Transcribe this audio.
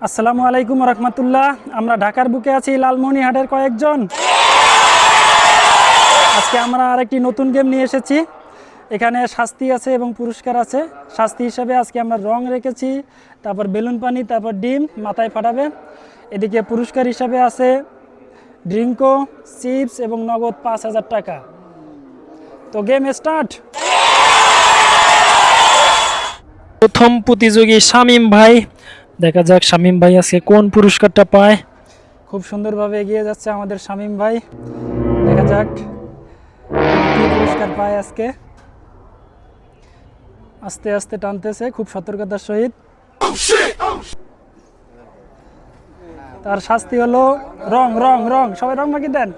আসসালামু আলাইকুম রহমতুল্লাহ। আমরা ঢাকার বুকে আছি, লালমনিরহাটের কয়েকজন। আজকে আমরা আরেকটি নতুন গেম নিয়ে এসেছি। এখানে শাস্তি আছে এবং পুরস্কার আছে। শাস্তি হিসাবে আজকে আমরা রং রেখেছি, তারপর বেলুন পানি, তারপর ডিম মাথায় ফাটাবে। এদিকে পুরস্কার হিসাবে আছে ড্রিঙ্কো, চিপস এবং নগদ ৫,০০০ টাকা। তো গেম স্টার্ট। প্রথম প্রতিযোগী শামীম ভাই। দেখা যাক শামীম ভাই আজকে কোন পুরস্কারটা পায়। খুব সুন্দরভাবে এগিয়ে যাচ্ছে আমাদের শামীম ভাই। দেখা যাক কি পুরস্কার পায় আজকে। আস্তে আস্তে টানতেছে খুব সতর্কতার সহিত। তার শাস্তি হলো রং রং রং। সবাই রং বাকি দেন।